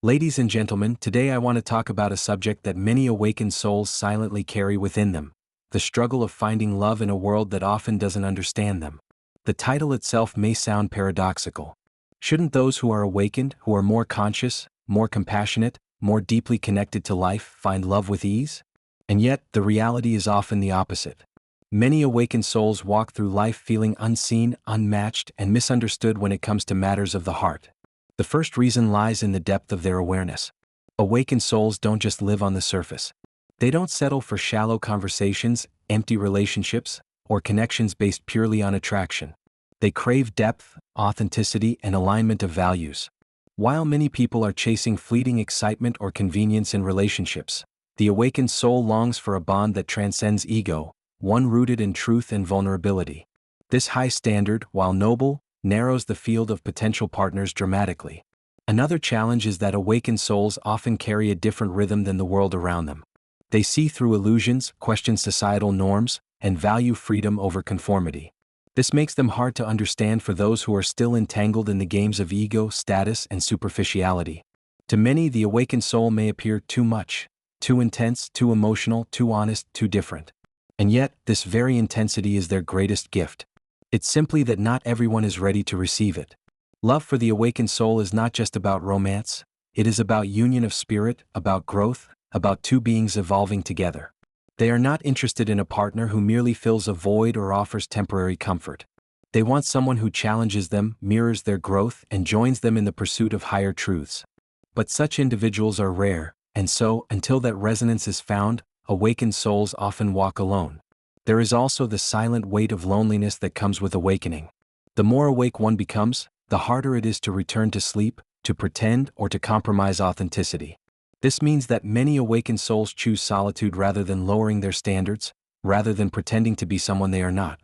Ladies and gentlemen, today I want to talk about a subject that many awakened souls silently carry within them: the struggle of finding love in a world that often doesn't understand them. The title itself may sound paradoxical. Shouldn't those who are awakened, who are more conscious, more compassionate, more deeply connected to life, find love with ease? And yet, the reality is often the opposite. Many awakened souls walk through life feeling unseen, unmatched, and misunderstood when it comes to matters of the heart. The first reason lies in the depth of their awareness. Awakened souls don't just live on the surface. They don't settle for shallow conversations, empty relationships, or connections based purely on attraction. They crave depth, authenticity, and alignment of values. While many people are chasing fleeting excitement or convenience in relationships, the awakened soul longs for a bond that transcends ego, one rooted in truth and vulnerability. This high standard, while noble, narrows the field of potential partners dramatically. Another challenge is that awakened souls often carry a different rhythm than the world around them. They see through illusions, question societal norms, and value freedom over conformity. This makes them hard to understand for those who are still entangled in the games of ego, status, and superficiality. To many, the awakened soul may appear too much, too intense, too emotional, too honest, too different. And yet, this very intensity is their greatest gift. It's simply that not everyone is ready to receive it. Love for the awakened soul is not just about romance, it is about union of spirit, about growth, about two beings evolving together. They are not interested in a partner who merely fills a void or offers temporary comfort. They want someone who challenges them, mirrors their growth, and joins them in the pursuit of higher truths. But such individuals are rare, and so, until that resonance is found, awakened souls often walk alone. There is also the silent weight of loneliness that comes with awakening. The more awake one becomes, the harder it is to return to sleep, to pretend, or to compromise authenticity. This means that many awakened souls choose solitude rather than lowering their standards, rather than pretending to be someone they are not.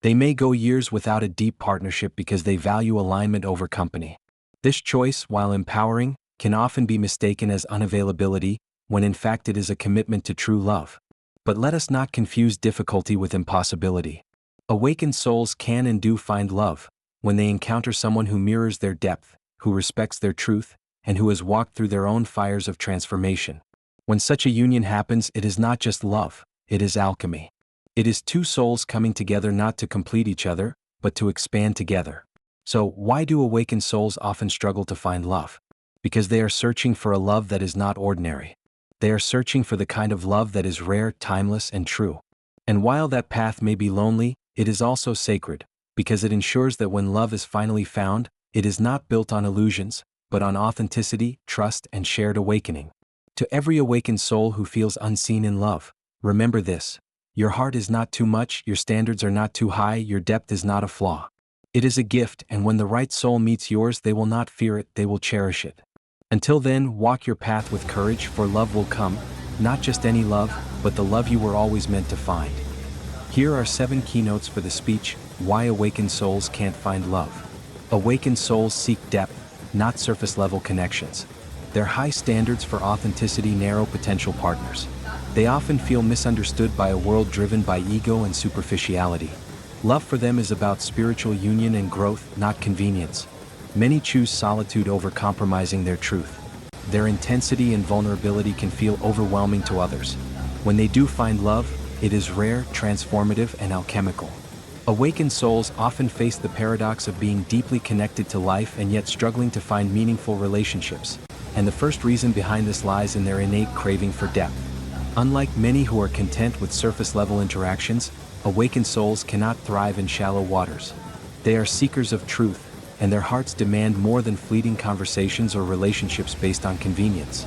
They may go years without a deep partnership because they value alignment over company. This choice, while empowering, can often be mistaken as unavailability, when in fact it is a commitment to true love. But let us not confuse difficulty with impossibility. Awakened souls can and do find love when they encounter someone who mirrors their depth, who respects their truth, and who has walked through their own fires of transformation. When such a union happens, it is not just love, it is alchemy. It is two souls coming together not to complete each other, but to expand together. So, why do awakened souls often struggle to find love? Because they are searching for a love that is not ordinary. They are searching for the kind of love that is rare, timeless, and true. And while that path may be lonely, it is also sacred, because it ensures that when love is finally found, it is not built on illusions, but on authenticity, trust, and shared awakening. To every awakened soul who feels unseen in love, remember this: your heart is not too much, your standards are not too high, your depth is not a flaw. It is a gift, and when the right soul meets yours, they will not fear it, they will cherish it. Until then, walk your path with courage, for love will come, not just any love, but the love you were always meant to find. Here are 7 keynotes for the speech: Why Awakened Souls Can't Find Love. Awakened souls seek depth, not surface-level connections. Their high standards for authenticity narrow potential partners. They often feel misunderstood by a world driven by ego and superficiality. Love for them is about spiritual union and growth, not convenience. Many choose solitude over compromising their truth. Their intensity and vulnerability can feel overwhelming to others. When they do find love, it is rare, transformative, and alchemical. Awakened souls often face the paradox of being deeply connected to life and yet struggling to find meaningful relationships. And the first reason behind this lies in their innate craving for depth. Unlike many who are content with surface-level interactions, awakened souls cannot thrive in shallow waters. They are seekers of truth, and their hearts demand more than fleeting conversations or relationships based on convenience.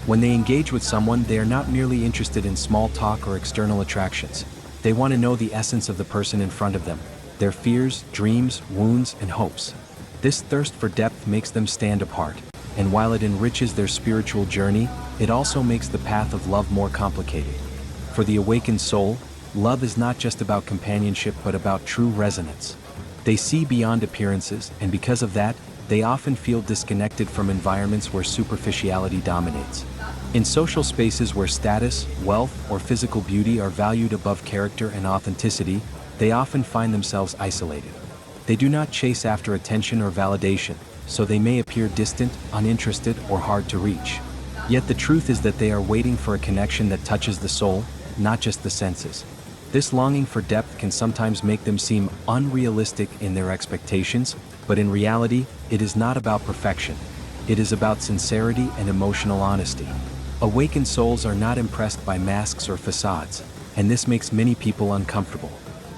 When they engage with someone, they are not merely interested in small talk or external attractions. They want to know the essence of the person in front of them, their fears, dreams, wounds, and hopes. This thirst for depth makes them stand apart, and while it enriches their spiritual journey, it also makes the path of love more complicated. For the awakened soul, love is not just about companionship but about true resonance. They see beyond appearances, and because of that, they often feel disconnected from environments where superficiality dominates. In social spaces where status, wealth, or physical beauty are valued above character and authenticity, they often find themselves isolated. They do not chase after attention or validation, so they may appear distant, uninterested, or hard to reach. Yet the truth is that they are waiting for a connection that touches the soul, not just the senses. This longing for depth can sometimes make them seem unrealistic in their expectations, but in reality, it is not about perfection. It is about sincerity and emotional honesty. Awakened souls are not impressed by masks or facades, and this makes many people uncomfortable.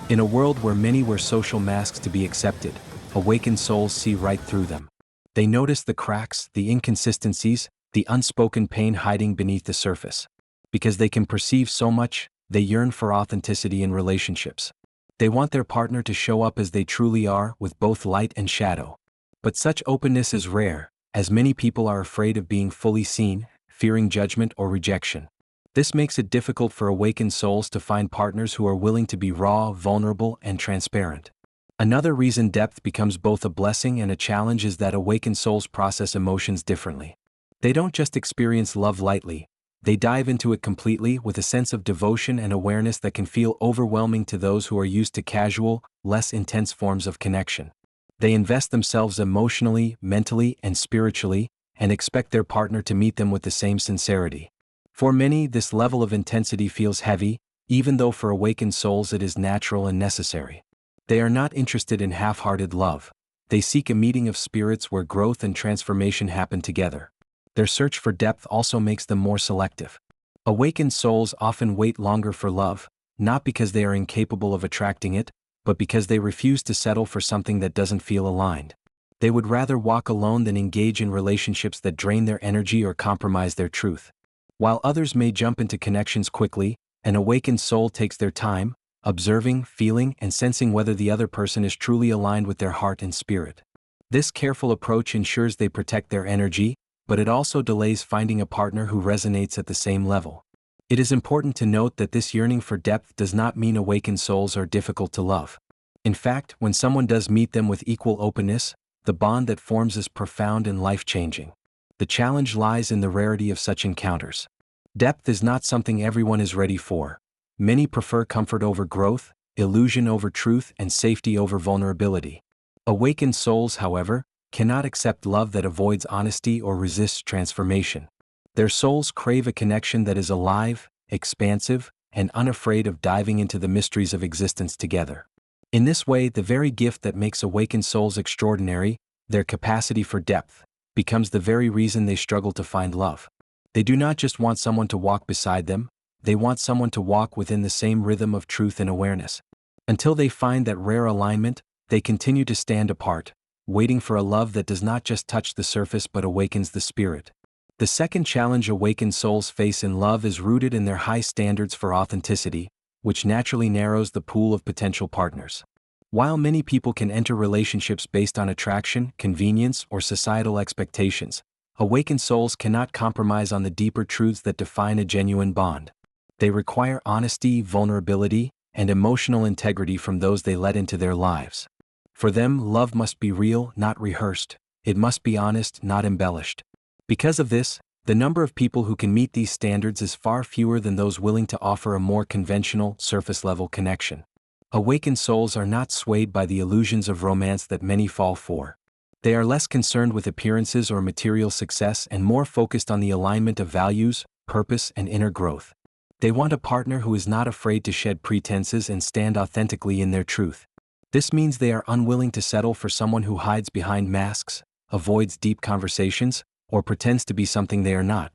In a world where many wear social masks to be accepted, awakened souls see right through them. They notice the cracks, the inconsistencies, the unspoken pain hiding beneath the surface. Because they can perceive so much, they yearn for authenticity in relationships. They want their partner to show up as they truly are, with both light and shadow. But such openness is rare, as many people are afraid of being fully seen, fearing judgment or rejection. This makes it difficult for awakened souls to find partners who are willing to be raw, vulnerable, and transparent. Another reason depth becomes both a blessing and a challenge is that awakened souls process emotions differently. They don't just experience love lightly, they dive into it completely with a sense of devotion and awareness that can feel overwhelming to those who are used to casual, less intense forms of connection. They invest themselves emotionally, mentally, and spiritually, and expect their partner to meet them with the same sincerity. For many, this level of intensity feels heavy, even though for awakened souls it is natural and necessary. They are not interested in half-hearted love. They seek a meeting of spirits where growth and transformation happen together. Their search for depth also makes them more selective. Awakened souls often wait longer for love, not because they are incapable of attracting it, but because they refuse to settle for something that doesn't feel aligned. They would rather walk alone than engage in relationships that drain their energy or compromise their truth. While others may jump into connections quickly, an awakened soul takes their time, observing, feeling, and sensing whether the other person is truly aligned with their heart and spirit. This careful approach ensures they protect their energy, but it also delays finding a partner who resonates at the same level. It is important to note that this yearning for depth does not mean awakened souls are difficult to love. In fact, when someone does meet them with equal openness, the bond that forms is profound and life-changing. The challenge lies in the rarity of such encounters. Depth is not something everyone is ready for. Many prefer comfort over growth, illusion over truth, and safety over vulnerability. Awakened souls, however, cannot accept love that avoids honesty or resists transformation. Their souls crave a connection that is alive, expansive, and unafraid of diving into the mysteries of existence together. In this way, the very gift that makes awakened souls extraordinary, their capacity for depth, becomes the very reason they struggle to find love. They do not just want someone to walk beside them, they want someone to walk within the same rhythm of truth and awareness. Until they find that rare alignment, they continue to stand apart, waiting for a love that does not just touch the surface but awakens the spirit. The second challenge awakened souls face in love is rooted in their high standards for authenticity, which naturally narrows the pool of potential partners. While many people can enter relationships based on attraction, convenience, or societal expectations, awakened souls cannot compromise on the deeper truths that define a genuine bond. They require honesty, vulnerability, and emotional integrity from those they let into their lives. For them, love must be real, not rehearsed. It must be honest, not embellished. Because of this, the number of people who can meet these standards is far fewer than those willing to offer a more conventional, surface-level connection. Awakened souls are not swayed by the illusions of romance that many fall for. They are less concerned with appearances or material success and more focused on the alignment of values, purpose, and inner growth. They want a partner who is not afraid to shed pretenses and stand authentically in their truth. This means they are unwilling to settle for someone who hides behind masks, avoids deep conversations, or pretends to be something they are not.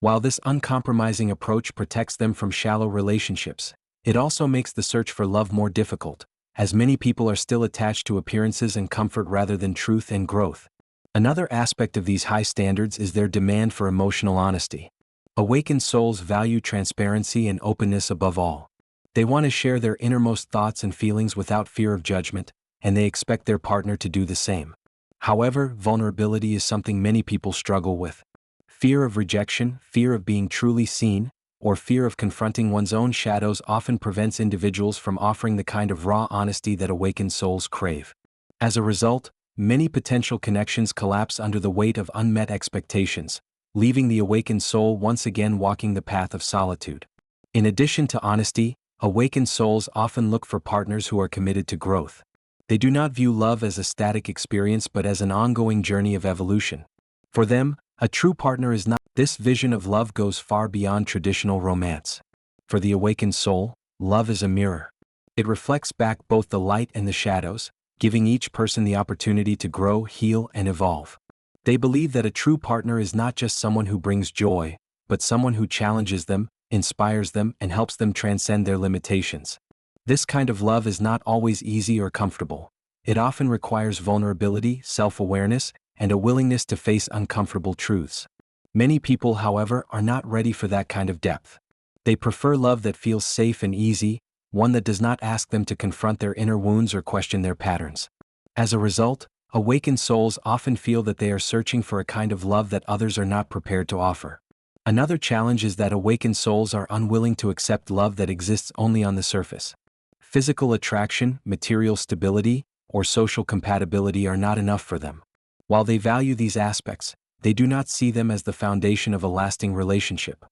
While this uncompromising approach protects them from shallow relationships, it also makes the search for love more difficult, as many people are still attached to appearances and comfort rather than truth and growth. Another aspect of these high standards is their demand for emotional honesty. Awakened souls value transparency and openness above all. They want to share their innermost thoughts and feelings without fear of judgment, and they expect their partner to do the same. However, vulnerability is something many people struggle with. Fear of rejection, fear of being truly seen, or fear of confronting one's own shadows often prevents individuals from offering the kind of raw honesty that awakened souls crave. As a result, many potential connections collapse under the weight of unmet expectations, leaving the awakened soul once again walking the path of solitude. In addition to honesty, awakened souls often look for partners who are committed to growth. They do not view love as a static experience but as an ongoing journey of evolution. For them, a true partner is not. This vision of love goes far beyond traditional romance. For the awakened soul, love is a mirror. It reflects back both the light and the shadows, giving each person the opportunity to grow, heal, and evolve. They believe that a true partner is not just someone who brings joy, but someone who challenges them, inspires them, and helps them transcend their limitations. This kind of love is not always easy or comfortable. It often requires vulnerability, self-awareness, and a willingness to face uncomfortable truths. Many people, however, are not ready for that kind of depth. They prefer love that feels safe and easy, one that does not ask them to confront their inner wounds or question their patterns. As a result, awakened souls often feel that they are searching for a kind of love that others are not prepared to offer. Another challenge is that awakened souls are unwilling to accept love that exists only on the surface. Physical attraction, material stability, or social compatibility are not enough for them. While they value these aspects, they do not see them as the foundation of a lasting relationship.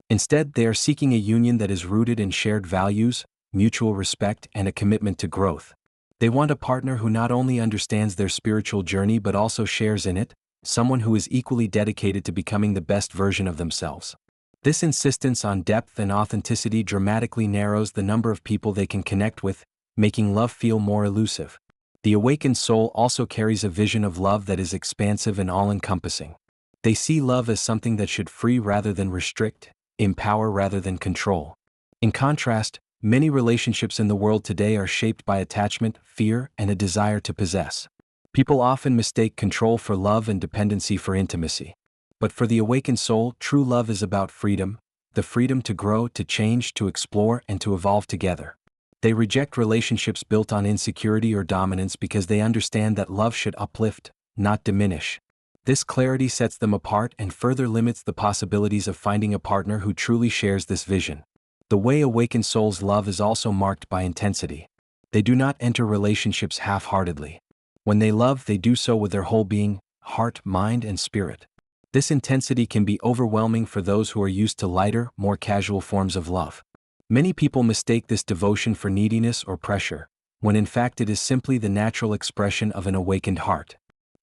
Instead, they are seeking a union that is rooted in shared values, mutual respect, and a commitment to growth. They want a partner who not only understands their spiritual journey but also shares in it, someone who is equally dedicated to becoming the best version of themselves. This insistence on depth and authenticity dramatically narrows the number of people they can connect with, making love feel more elusive. The awakened soul also carries a vision of love that is expansive and all-encompassing. They see love as something that should free rather than restrict, empower rather than control. In contrast, many relationships in the world today are shaped by attachment, fear, and a desire to possess. People often mistake control for love and dependency for intimacy. But for the awakened soul, true love is about freedom, the freedom to grow, to change, to explore, and to evolve together. They reject relationships built on insecurity or dominance because they understand that love should uplift, not diminish. This clarity sets them apart and further limits the possibilities of finding a partner who truly shares this vision. The way awakened souls love is also marked by intensity. They do not enter relationships half-heartedly. When they love, they do so with their whole being, heart, mind, and spirit. This intensity can be overwhelming for those who are used to lighter, more casual forms of love. Many people mistake this devotion for neediness or pressure, when in fact it is simply the natural expression of an awakened heart.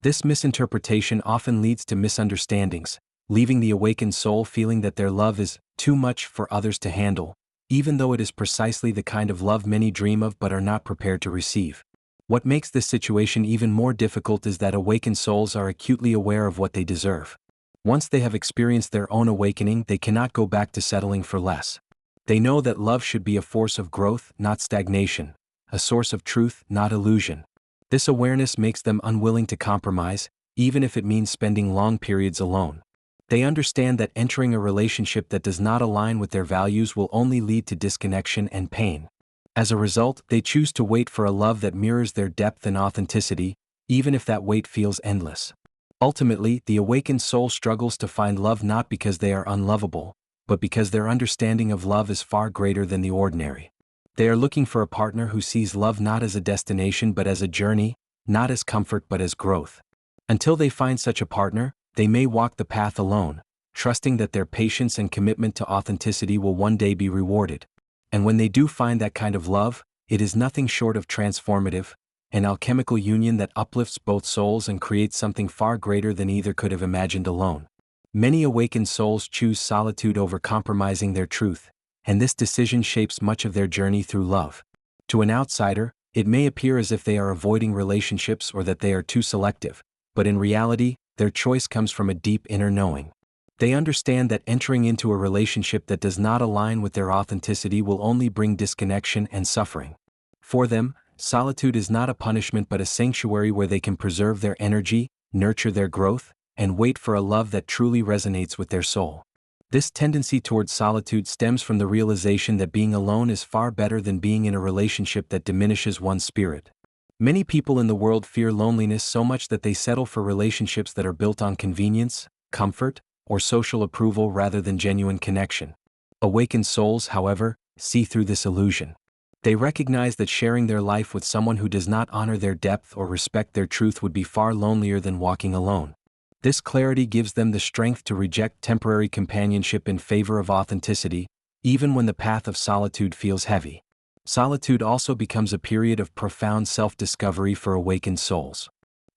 This misinterpretation often leads to misunderstandings, leaving the awakened soul feeling that their love is too much for others to handle, even though it is precisely the kind of love many dream of but are not prepared to receive. What makes this situation even more difficult is that awakened souls are acutely aware of what they deserve. Once they have experienced their own awakening, they cannot go back to settling for less. They know that love should be a force of growth, not stagnation, a source of truth, not illusion. This awareness makes them unwilling to compromise, even if it means spending long periods alone. They understand that entering a relationship that does not align with their values will only lead to disconnection and pain. As a result, they choose to wait for a love that mirrors their depth and authenticity, even if that wait feels endless. Ultimately, the awakened soul struggles to find love not because they are unlovable, but because their understanding of love is far greater than the ordinary. They are looking for a partner who sees love not as a destination but as a journey, not as comfort but as growth. Until they find such a partner, they may walk the path alone, trusting that their patience and commitment to authenticity will one day be rewarded. And when they do find that kind of love, it is nothing short of transformative, an alchemical union that uplifts both souls and creates something far greater than either could have imagined alone. Many awakened souls choose solitude over compromising their truth, and this decision shapes much of their journey through love. To an outsider, it may appear as if they are avoiding relationships or that they are too selective, but in reality, their choice comes from a deep inner knowing. They understand that entering into a relationship that does not align with their authenticity will only bring disconnection and suffering. For them, solitude is not a punishment but a sanctuary where they can preserve their energy, nurture their growth, and wait for a love that truly resonates with their soul. This tendency towards solitude stems from the realization that being alone is far better than being in a relationship that diminishes one's spirit. Many people in the world fear loneliness so much that they settle for relationships that are built on convenience, comfort, or social approval rather than genuine connection. Awakened souls, however, see through this illusion. They recognize that sharing their life with someone who does not honor their depth or respect their truth would be far lonelier than walking alone. This clarity gives them the strength to reject temporary companionship in favor of authenticity, even when the path of solitude feels heavy. Solitude also becomes a period of profound self-discovery for awakened souls.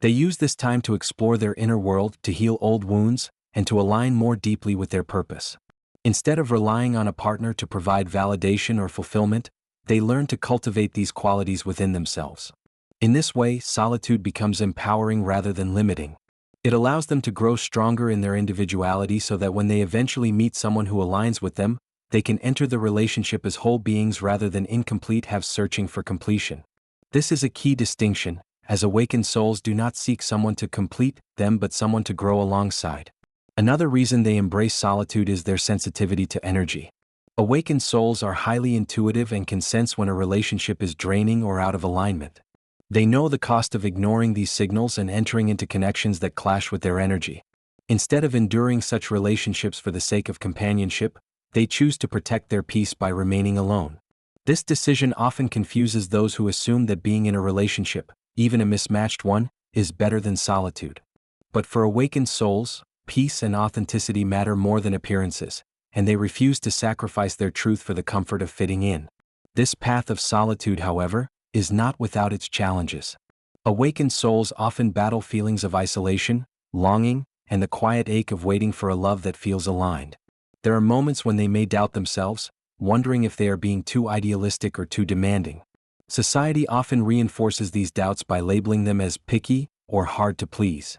They use this time to explore their inner world, to heal old wounds, and to align more deeply with their purpose. Instead of relying on a partner to provide validation or fulfillment, they learn to cultivate these qualities within themselves. In this way, solitude becomes empowering rather than limiting. It allows them to grow stronger in their individuality so that when they eventually meet someone who aligns with them, they can enter the relationship as whole beings rather than incomplete halves searching for completion. This is a key distinction, as awakened souls do not seek someone to complete them but someone to grow alongside. Another reason they embrace solitude is their sensitivity to energy. Awakened souls are highly intuitive and can sense when a relationship is draining or out of alignment. They know the cost of ignoring these signals and entering into connections that clash with their energy. Instead of enduring such relationships for the sake of companionship, they choose to protect their peace by remaining alone. This decision often confuses those who assume that being in a relationship, even a mismatched one, is better than solitude. But for awakened souls, peace and authenticity matter more than appearances, and they refuse to sacrifice their truth for the comfort of fitting in. This path of solitude, however, is not without its challenges. Awakened souls often battle feelings of isolation, longing, and the quiet ache of waiting for a love that feels aligned. There are moments when they may doubt themselves, wondering if they are being too idealistic or too demanding. Society often reinforces these doubts by labeling them as picky or hard to please.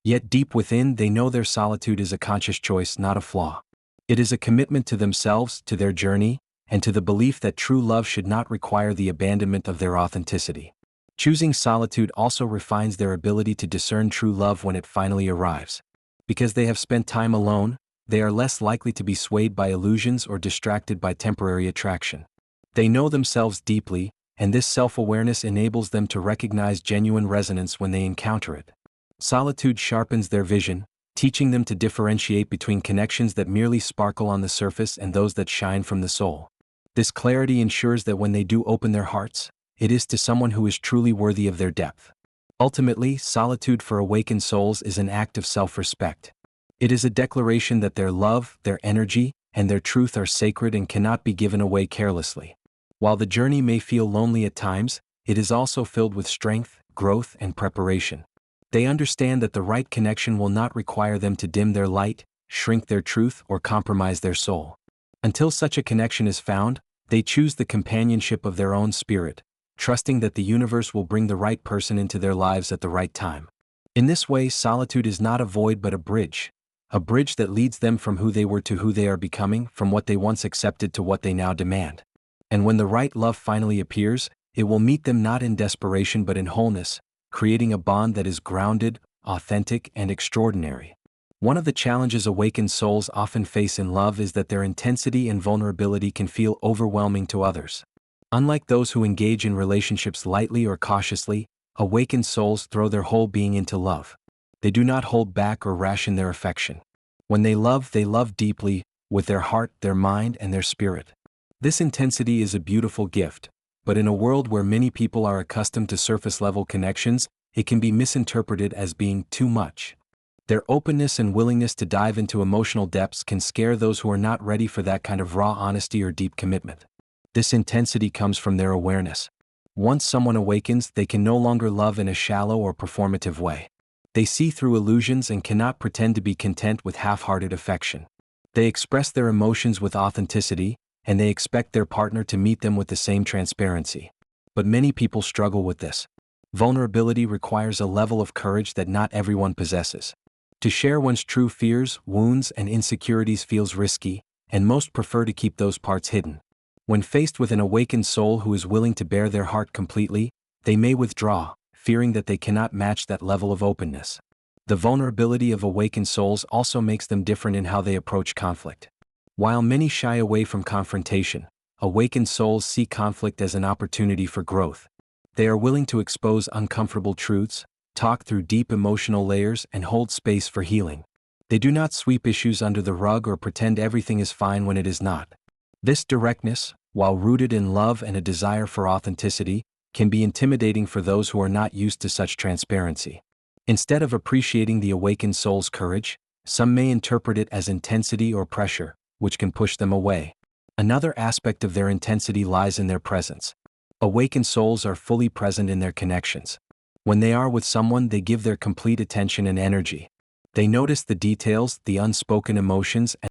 Yet deep within, they know their solitude is a conscious choice, not a flaw. It is a commitment to themselves, to their journey, and to the belief that true love should not require the abandonment of their authenticity. Choosing solitude also refines their ability to discern true love when it finally arrives. Because they have spent time alone, they are less likely to be swayed by illusions or distracted by temporary attraction. They know themselves deeply, and this self-awareness enables them to recognize genuine resonance when they encounter it. Solitude sharpens their vision, teaching them to differentiate between connections that merely sparkle on the surface and those that shine from the soul. This clarity ensures that when they do open their hearts, it is to someone who is truly worthy of their depth. Ultimately, solitude for awakened souls is an act of self-respect. It is a declaration that their love, their energy, and their truth are sacred and cannot be given away carelessly. While the journey may feel lonely at times, it is also filled with strength, growth, and preparation. They understand that the right connection will not require them to dim their light, shrink their truth, or compromise their soul. Until such a connection is found, they choose the companionship of their own spirit, trusting that the universe will bring the right person into their lives at the right time. In this way, solitude is not a void but a bridge that leads them from who they were to who they are becoming, from what they once accepted to what they now demand. And when the right love finally appears, it will meet them not in desperation but in wholeness, creating a bond that is grounded, authentic, and extraordinary. One of the challenges awakened souls often face in love is that their intensity and vulnerability can feel overwhelming to others. Unlike those who engage in relationships lightly or cautiously, awakened souls throw their whole being into love. They do not hold back or ration their affection. When they love deeply, with their heart, their mind, and their spirit. This intensity is a beautiful gift, but in a world where many people are accustomed to surface-level connections, it can be misinterpreted as being too much. Their openness and willingness to dive into emotional depths can scare those who are not ready for that kind of raw honesty or deep commitment. This intensity comes from their awareness. Once someone awakens, they can no longer love in a shallow or performative way. They see through illusions and cannot pretend to be content with half-hearted affection. They express their emotions with authenticity, and they expect their partner to meet them with the same transparency. But many people struggle with this. Vulnerability requires a level of courage that not everyone possesses. To share one's true fears, wounds, and insecurities feels risky, and most prefer to keep those parts hidden. When faced with an awakened soul who is willing to bare their heart completely, they may withdraw, fearing that they cannot match that level of openness. The vulnerability of awakened souls also makes them different in how they approach conflict. While many shy away from confrontation, awakened souls see conflict as an opportunity for growth. They are willing to expose uncomfortable truths, talk through deep emotional layers, and hold space for healing. They do not sweep issues under the rug or pretend everything is fine when it is not. This directness, while rooted in love and a desire for authenticity, can be intimidating for those who are not used to such transparency. Instead of appreciating the awakened soul's courage, some may interpret it as intensity or pressure, which can push them away. Another aspect of their intensity lies in their presence. Awakened souls are fully present in their connections. When they are with someone, they give their complete attention and energy. They notice the details, the unspoken emotions, and